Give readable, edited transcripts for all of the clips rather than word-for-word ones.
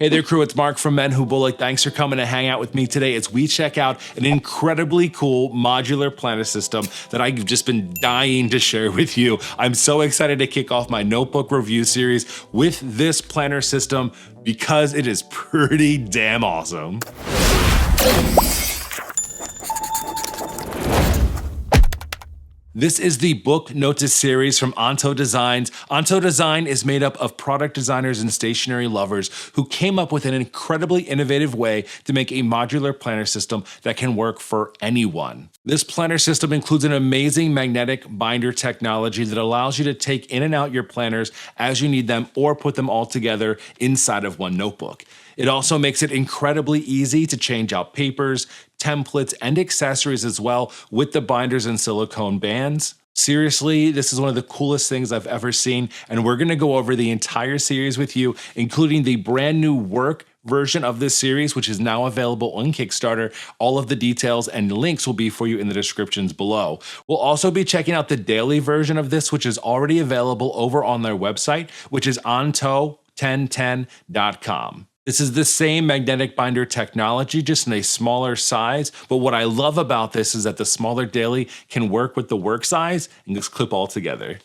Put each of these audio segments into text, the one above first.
Hey there, crew. It's Mark from Men Who Bullet. Thanks for coming to hang out with me today as we check out an incredibly cool modular planner system that I've just been dying to share with you. I'm so excited to kick off my notebook review series with this planner system because it is pretty damn awesome. This is the Book NOTA Series from Antou Designs. Antou Design is made up of product designers and stationery lovers who came up with an incredibly innovative way to make a modular planner system that can work for anyone. This planner system includes an amazing magnetic binder technology that allows you to take in and out your planners as you need them or put them all together inside of one notebook. It also makes it incredibly easy to change out papers, templates, and accessories as well with the binders and silicone bands. Seriously, this is one of the coolest things I've ever seen, and we're gonna go over the entire series with you, including the brand new work version of this series, which is now available on Kickstarter. All of the details and links will be for you in the descriptions below. We'll also be checking out the daily version of this, which is already available over on their website, which is Antou1010.com. This is the same magnetic binder technology, just in a smaller size. But what I love about this is that the smaller daily can work with the work size and just clip all together.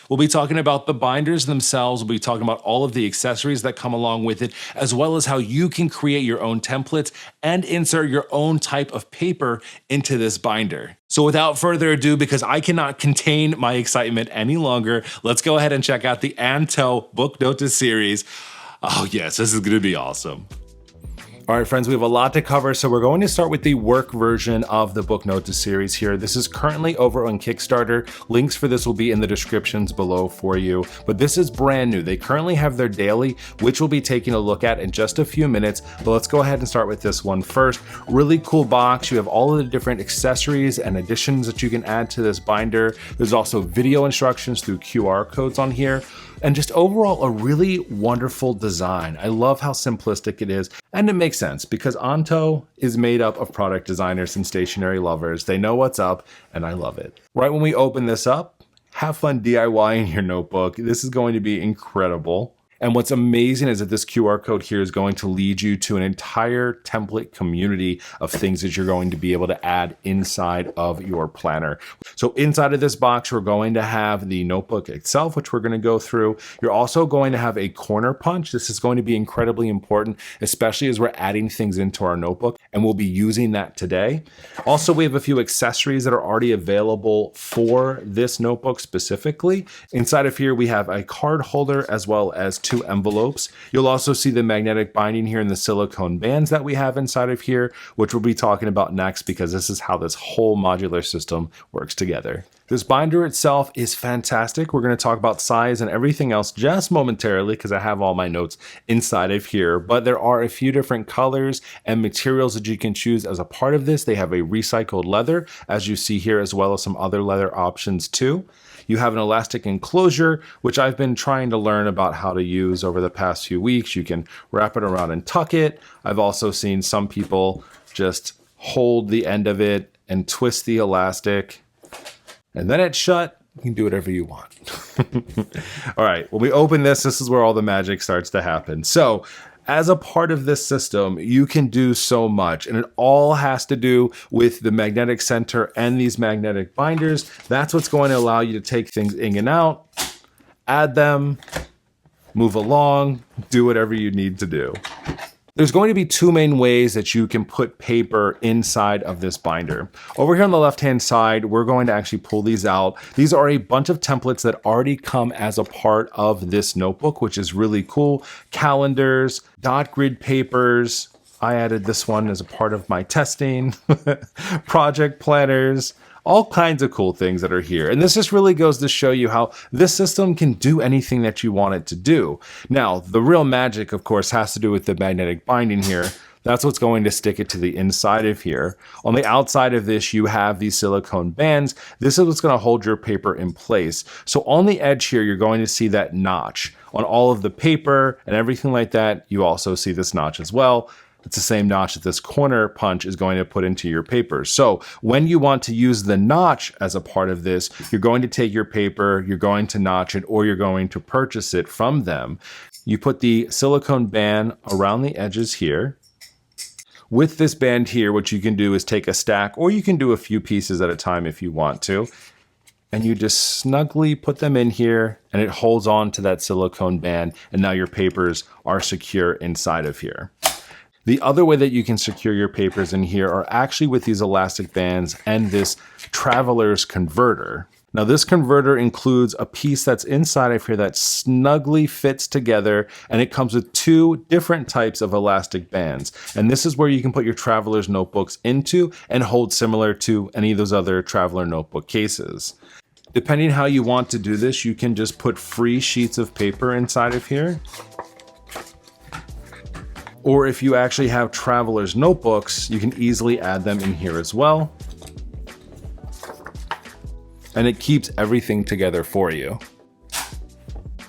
We'll be talking about the binders themselves. We'll be talking about all of the accessories that come along with it, as well as how you can create your own templates and insert your own type of paper into this binder. So without further ado, because I cannot contain my excitement any longer, let's go ahead and check out the Antou Book NOTA Series. Oh yes, this is gonna be awesome. All right, friends, we have a lot to cover, so we're going to start with the work version of the Book NOTA series here. This is currently over on Kickstarter. Links for this will be in the descriptions below for you, but this is brand new. They currently have their daily, which we'll be taking a look at in just a few minutes, but let's go ahead and start with this one first. Really cool box. You have all of the different accessories and additions that you can add to this binder. There's also video instructions through QR codes on here. And just overall, a really wonderful design. I love how simplistic it is. And it makes sense because Antou is made up of product designers and stationery lovers. They know what's up, and I love it. Right when we open this up, have fun DIYing your notebook. This is going to be incredible. And what's amazing is that this QR code here is going to lead you to an entire template community of things that you're going to be able to add inside of your planner. So inside of this box, we're going to have the notebook itself, which we're going to go through. You're also going to have a corner punch. This is going to be incredibly important, especially as we're adding things into our notebook, and we'll be using that today. Also, we have a few accessories that are already available for this notebook specifically. Inside of here, we have a card holder as well as two envelopes. You'll also see the magnetic binding here and the silicone bands that we have inside of here, which we'll be talking about next because this is how this whole modular system works together. This binder itself is fantastic. We're going to talk about size and everything else just momentarily because I have all my notes inside of here, but there are a few different colors and materials that you can choose as a part of this. They have a recycled leather, as you see here, as well as some other leather options too. You have an elastic enclosure, which I've been trying to learn about how to use over the past few weeks. You can wrap it around and tuck it. I've also seen some people just hold the end of it and twist the elastic, and then it's shut. You can do whatever you want. All right, when we open this is where all the magic starts to happen. So as a part of this system, you can do so much, and it all has to do with the magnetic center and these magnetic binders. That's what's going to allow you to take things in and out, add them, move along, do whatever you need to do. There's going to be two main ways that you can put paper inside of this binder. Over here on the left-hand side, we're going to actually pull these out. These are a bunch of templates that already come as a part of this notebook, which is really cool. Calendars, dot grid papers. I added this one as a part of my testing. Project planners. All kinds of cool things that are here. And this just really goes to show you how this system can do anything that you want it to do. Now, the real magic, of course, has to do with the magnetic binding here. That's what's going to stick it to the inside of here. On the outside of this, you have these silicone bands. This is what's going to hold your paper in place. So on the edge here, you're going to see that notch. On all of the paper and everything like that, you also see this notch as well. It's the same notch that this corner punch is going to put into your paper. So when you want to use the notch as a part of this, you're going to take your paper, you're going to notch it, or you're going to purchase it from them. You put the silicone band around the edges here. With this band here, what you can do is take a stack, or you can do a few pieces at a time if you want to. And you just snugly put them in here, and it holds on to that silicone band, and now your papers are secure inside of here. The other way that you can secure your papers in here are actually with these elastic bands and this traveler's converter. Now this converter includes a piece that's inside of here that snugly fits together, and it comes with two different types of elastic bands. And this is where you can put your traveler's notebooks into and hold similar to any of those other traveler notebook cases. Depending how you want to do this, you can just put free sheets of paper inside of here. Or if you actually have traveler's notebooks, you can easily add them in here as well. And it keeps everything together for you.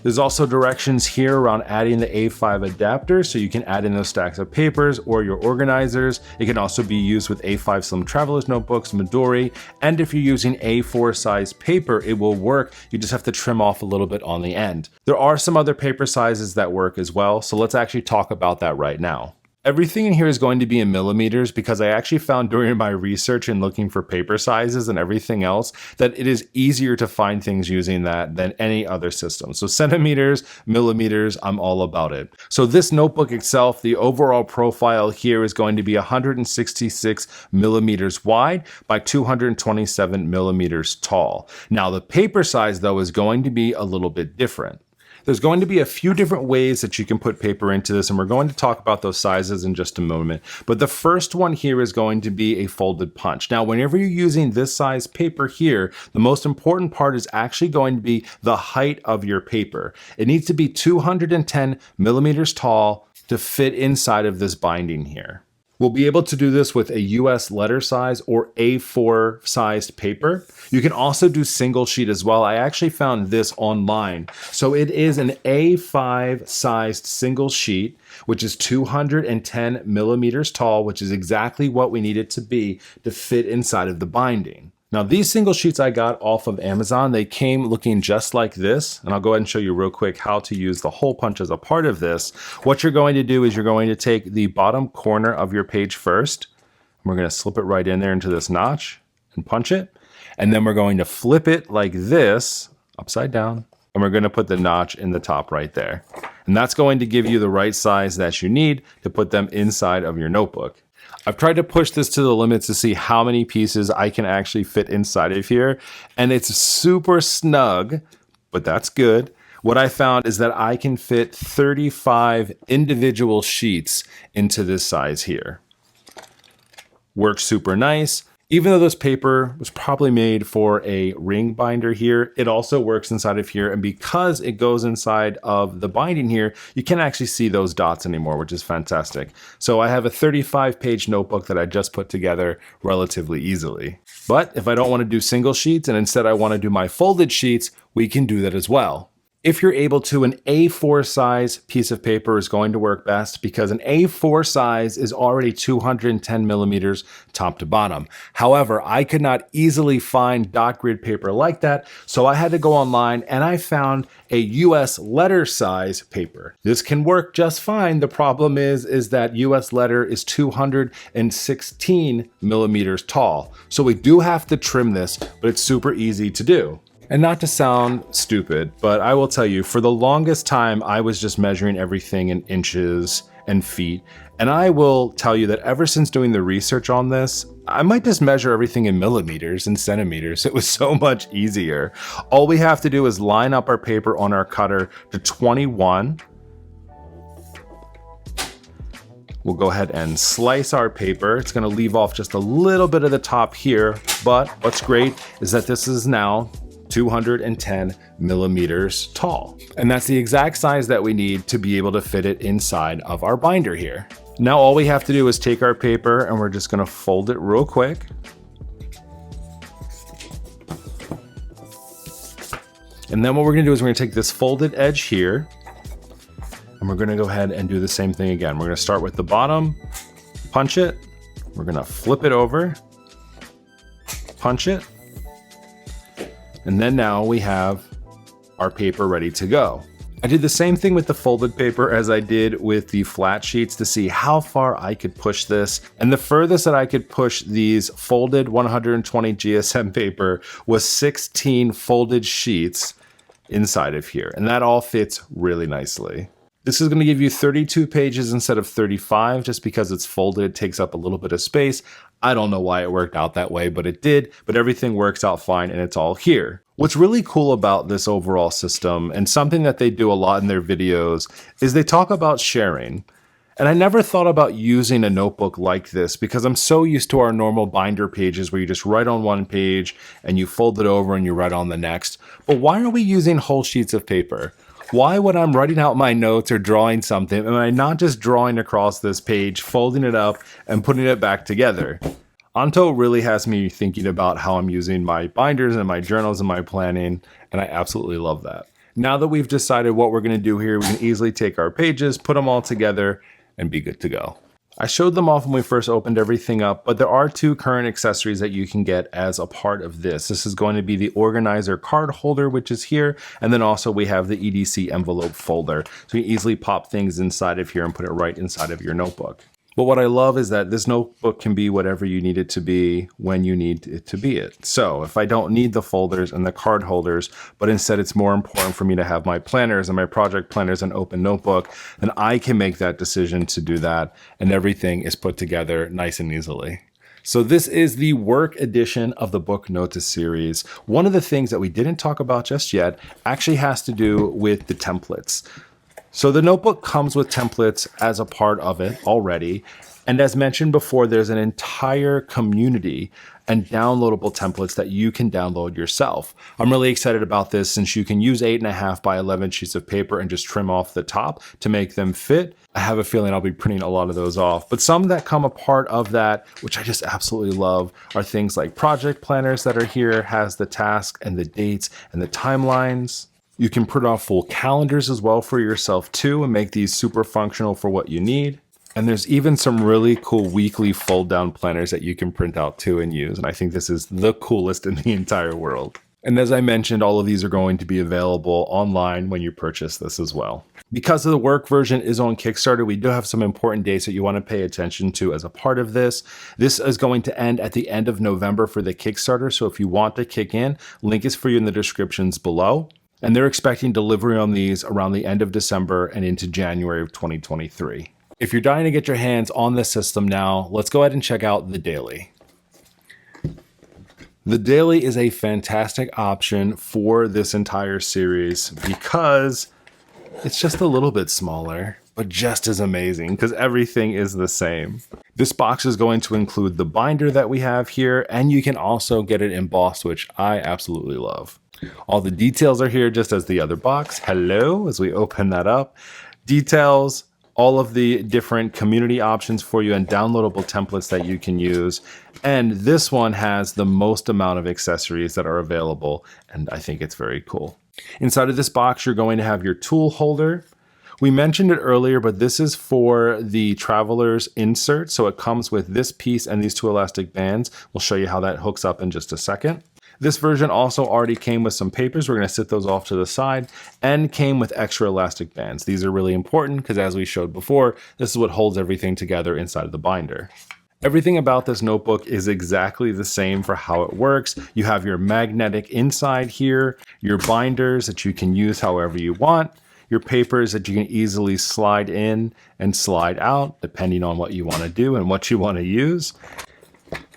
There's also directions here around adding the A5 adapter, so you can add in those stacks of papers or your organizers. It can also be used with A5 Slim Traveler's Notebooks, Modular, and if you're using A4 size paper, it will work. You just have to trim off a little bit on the end. There are some other paper sizes that work as well, so let's actually talk about that right now. Everything in here is going to be in millimeters because I actually found during my research and looking for paper sizes and everything else that it is easier to find things using that than any other system. So centimeters, millimeters, I'm all about it. So this notebook itself, the overall profile here is going to be 166 millimeters wide by 227 millimeters tall. Now the paper size though is going to be a little bit different. There's going to be a few different ways that you can put paper into this, and we're going to talk about those sizes in just a moment. But the first one here is going to be a folded punch. Now, whenever you're using this size paper here, the most important part is actually going to be the height of your paper. It needs to be 210 millimeters tall to fit inside of this binding here. We'll be able to do this with a US letter size or A4 sized paper. You can also do single sheet as well. I actually found this online. So it is an A5 sized single sheet, which is 210 millimeters tall, which is exactly what we need it to be to fit inside of the binding. Now these single sheets I got off of Amazon, they came looking just like this, and I'll go ahead and show you real quick how to use the hole punch as a part of this. What you're going to do is you're going to take the bottom corner of your page first, and we're going to slip it right in there into this notch and punch it, and then we're going to flip it like this, upside down, and we're going to put the notch in the top right there. And that's going to give you the right size that you need to put them inside of your notebook. I've tried to push this to the limits to see how many pieces I can actually fit inside of here, and it's super snug, but that's good. What I found is that I can fit 35 individual sheets into this size here. Works super nice. Even though this paper was probably made for a ring binder here, it also works inside of here. And because it goes inside of the binding here, you can't actually see those dots anymore, which is fantastic. So I have a 35-page notebook that I just put together relatively easily. But if I don't want to do single sheets and instead I want to do my folded sheets, we can do that as well. If you're able to, an A4 size piece of paper is going to work best because an A4 size is already 210 millimeters top to bottom. However, I could not easily find dot grid paper like that, so I had to go online and I found a US letter size paper. This can work just fine. The problem is that US letter is 216 millimeters tall. So we do have to trim this, but it's super easy to do. And not to sound stupid, but I will tell you, for the longest time, I was just measuring everything in inches and feet. And I will tell you that ever since doing the research on this, I might just measure everything in millimeters and centimeters. It was so much easier. All we have to do is line up our paper on our cutter to 21. We'll go ahead and slice our paper. It's gonna leave off just a little bit of the top here, but what's great is that this is now 210 millimeters tall. And that's the exact size that we need to be able to fit it inside of our binder here. Now all we have to do is take our paper and we're just gonna fold it real quick. And then what we're gonna do is we're gonna take this folded edge here and we're gonna go ahead and do the same thing again. We're gonna start with the bottom, punch it, we're gonna flip it over, punch it, and then now we have our paper ready to go. I did the same thing with the folded paper as I did with the flat sheets to see how far I could push this. And the furthest that I could push these folded 120 GSM paper was 16 folded sheets inside of here. And that all fits really nicely. This is going to give you 32 pages instead of 35 just because it's folded, it takes up a little bit of space. I don't know why it worked out that way, but it did. But everything works out fine and it's all here. What's really cool about this overall system, and something that they do a lot in their videos, is they talk about sharing. And I never thought about using a notebook like this because I'm so used to our normal binder pages where you just write on one page and you fold it over and you write on the next. But why are we using whole sheets of paper? Why, when I'm writing out my notes or drawing something, am I not just drawing across this page, folding it up, and putting it back together? Antou really has me thinking about how I'm using my binders and my journals and my planning, and I absolutely love that. Now that we've decided what we're going to do here, we can easily take our pages, put them all together, and be good to go. I showed them off when we first opened everything up, but there are 2 current accessories that you can get as a part of this. This is going to be the organizer card holder, which is here, and then also we have the EDC envelope folder. So you can easily pop things inside of here and put it right inside of your notebook. But what I love is that this notebook can be whatever you need it to be when you need it to be it. So if I don't need the folders and the card holders, but instead it's more important for me to have my planners and my project planners and open notebook, then I can make that decision to do that, and everything is put together nice and easily. So this is the work edition of the Book NOTA series. One of the things that we didn't talk about just yet actually has to do with the templates. So the notebook comes with templates as a part of it already. And as mentioned before, there's an entire community and downloadable templates that you can download yourself. I'm really excited about this since you can use 8.5 by 11 sheets of paper and just trim off the top to make them fit. I have a feeling I'll be printing a lot of those off. But some that come a part of that, which I just absolutely love, are things like project planners that are here, has the task and the dates and the timelines. You can print off full calendars as well for yourself too and make these super functional for what you need. And there's even some really cool weekly fold down planners that you can print out too and use. And I think this is the coolest in the entire world. And as I mentioned, all of these are going to be available online when you purchase this as well. Because of the work version is on Kickstarter, we do have some important dates that you want to pay attention to as a part of this. This is going to end at the end of November for the Kickstarter. So if you want to kick in, link is for you in the descriptions below. And they're expecting delivery on these around the end of December and into January of 2023. If you're dying to get your hands on this system now, let's go ahead and check out the Daily. The Daily is a fantastic option for this entire series because it's just a little bit smaller, but just as amazing because everything is the same. This box is going to include the binder that we have here, and you can also get it embossed, which I absolutely love. All the details are here just as the other box. Hello, as we open that up. Details, all of the different community options for you and downloadable templates that you can use. And this one has the most amount of accessories that are available, and I think it's very cool. Inside of this box, you're going to have your tool holder. We mentioned it earlier, but this is for the traveler's insert. So it comes with this piece and these 2 elastic bands. We'll show you how that hooks up in just a second. This version also already came with some papers. We're going to sit those off to the side, and came with extra elastic bands. These are really important because, as we showed before, this is what holds everything together inside of the binder. Everything about this notebook is exactly the same for how it works. You have your magnetic inside here, your binders that you can use however you want, your papers that you can easily slide in and slide out depending on what you want to do and what you want to use.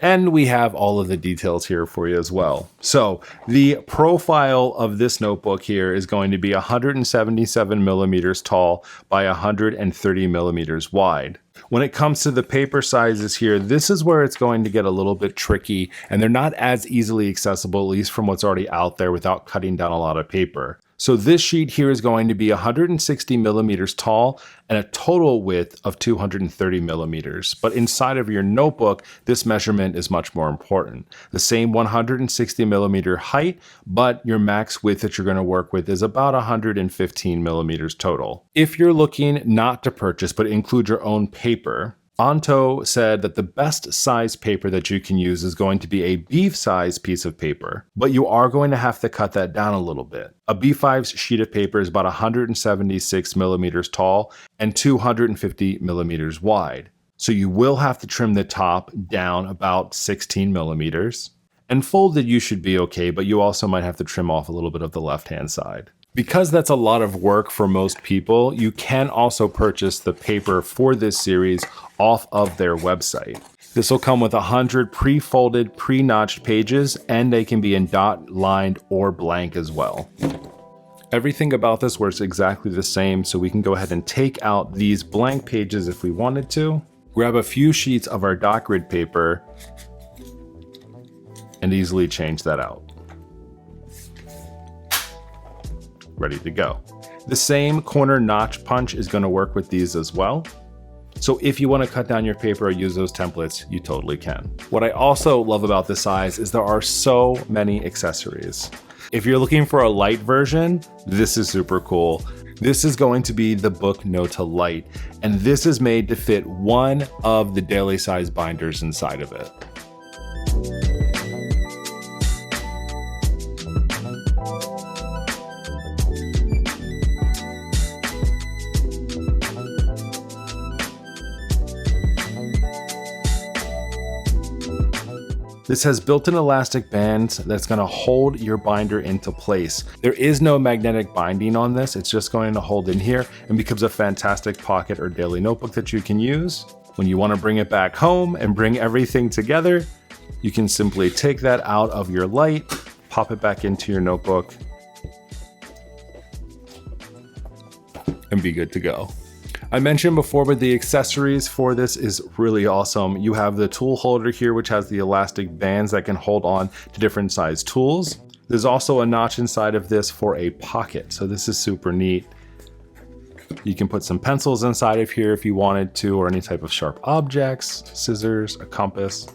And we have all of the details here for you as well. So the profile of this notebook here is going to be 177 millimeters tall by 130 millimeters wide. When it comes to the paper sizes here, this is where it's going to get a little bit tricky, and they're not as easily accessible, at least from what's already out there, without cutting down a lot of paper. So this sheet here is going to be 160 millimeters tall and a total width of 230 millimeters. But inside of your notebook, this measurement is much more important. The same 160 millimeter height, but your max width that you're going to work with is about 115 millimeters total. If you're looking not to purchase, but include your own paper, Antou said that the best size paper that you can use is going to be a B5 piece of paper, but you are going to have to cut that down a little bit. A B5 sheet of paper is about 176 millimeters tall and 250 millimeters wide. So you will have to trim the top down about 16 millimeters. And folded you should be okay, but you also might have to trim off a little bit of the left-hand side. Because that's a lot of work for most people, you can also purchase the paper for this series off of their website. This will come with 100 pre-folded, pre-notched pages, and they can be in dot, lined, or blank as well. Everything about this works exactly the same, so we can go ahead and take out these blank pages if we wanted to, grab a few sheets of our dot grid paper, and easily change that out. Ready to go. The same corner notch punch is going to work with these as well. So if you want to cut down your paper or use those templates, you totally can. What I also love about this size is there are so many accessories. If you're looking for a light version, this is super cool. This is going to be the Book Nota Lite, and this is made to fit one of the daily size binders inside of it. This has built-in elastic bands that's going to hold your binder into place. There is no magnetic binding on this. It's just going to hold in here and becomes a fantastic pocket or daily notebook that you can use. When you want to bring it back home and bring everything together, you can simply take that out of your Lite, pop it back into your notebook, and be good to go. I mentioned before, but the accessories for this is really awesome. You have the tool holder here, which has the elastic bands that can hold on to different size tools. There's also a notch inside of this for a pocket, so this is super neat. You can put some pencils inside of here if you wanted to, or any type of sharp objects, scissors, a compass.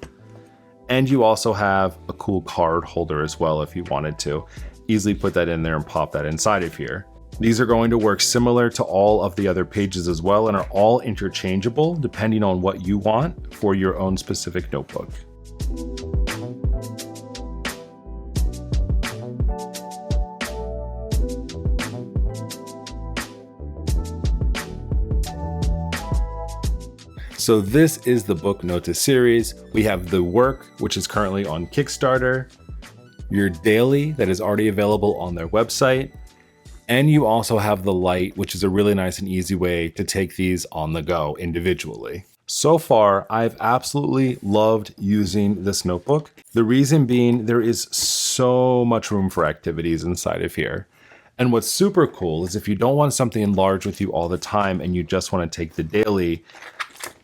And you also have a cool card holder as well if you wanted to. Easily put that in there and pop that inside of here. These are going to work similar to all of the other pages as well and are all interchangeable depending on what you want for your own specific notebook. So this is the Book Nota series. We have the work, which is currently on Kickstarter, your daily that is already available on their website, and you also have the Lite, which is a really nice and easy way to take these on the go individually. So far, I've absolutely loved using this notebook. The reason being, there is so much room for activities inside of here. And what's super cool is if you don't want something large with you all the time and you just want to take the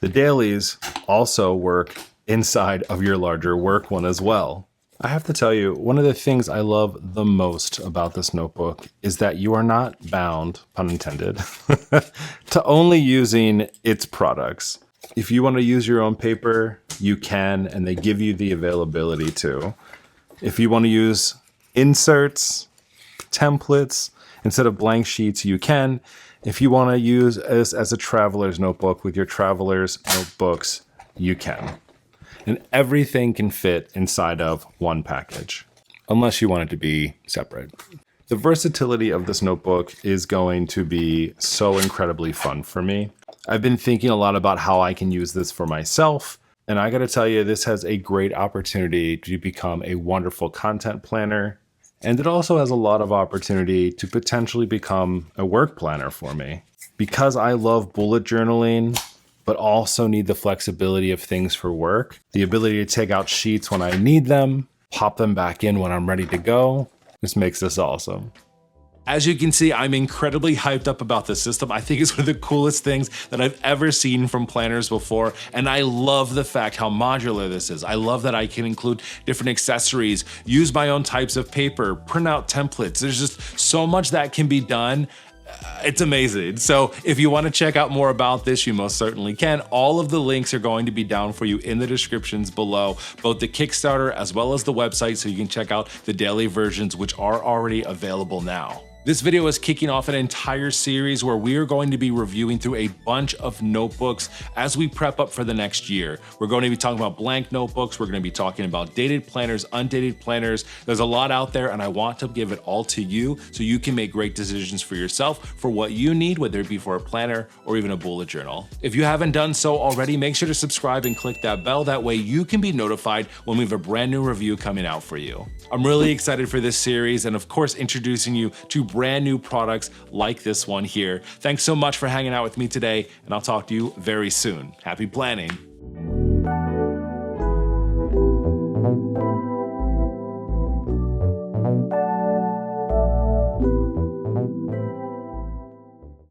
dailies also work inside of your larger work one as well. I have to tell you, one of the things I love the most about this notebook is that you are not bound, pun intended, to only using its products. If you want to use your own paper, you can, and they give you the availability to. If you want to use inserts, templates, instead of blank sheets, you can. If you want to use this as a traveler's notebook with your traveler's notebooks, you can. And everything can fit inside of one package, unless you want it to be separate. The versatility of this notebook is going to be so incredibly fun for me. I've been thinking a lot about how I can use this for myself, and I gotta tell you, this has a great opportunity to become a wonderful content planner, and it also has a lot of opportunity to potentially become a work planner for me. Because I love bullet journaling, but also need the flexibility of things for work, the ability to take out sheets when I need them, pop them back in when I'm ready to go. This makes this awesome. As you can see, I'm incredibly hyped up about this system. I think it's one of the coolest things that I've ever seen from planners before. And I love the fact how modular this is. I love that I can include different accessories, use my own types of paper, print out templates. There's just so much that can be done. It's amazing. So if you want to check out more about this, you most certainly can. All of the links are going to be down for you in the descriptions below, both the Kickstarter as well as the website, so you can check out the daily versions, which are already available now. This video is kicking off an entire series where we are going to be reviewing through a bunch of notebooks as we prep up for the next year. We're going to be talking about blank notebooks. We're going to be talking about dated planners, undated planners. There's a lot out there, and I want to give it all to you so you can make great decisions for yourself for what you need, whether it be for a planner or even a bullet journal. If you haven't done so already, make sure to subscribe and click that bell. That way you can be notified when we have a brand new review coming out for you. I'm really excited for this series and of course introducing you to brand new products like this one here. Thanks so much for hanging out with me today, and I'll talk to you very soon. Happy planning.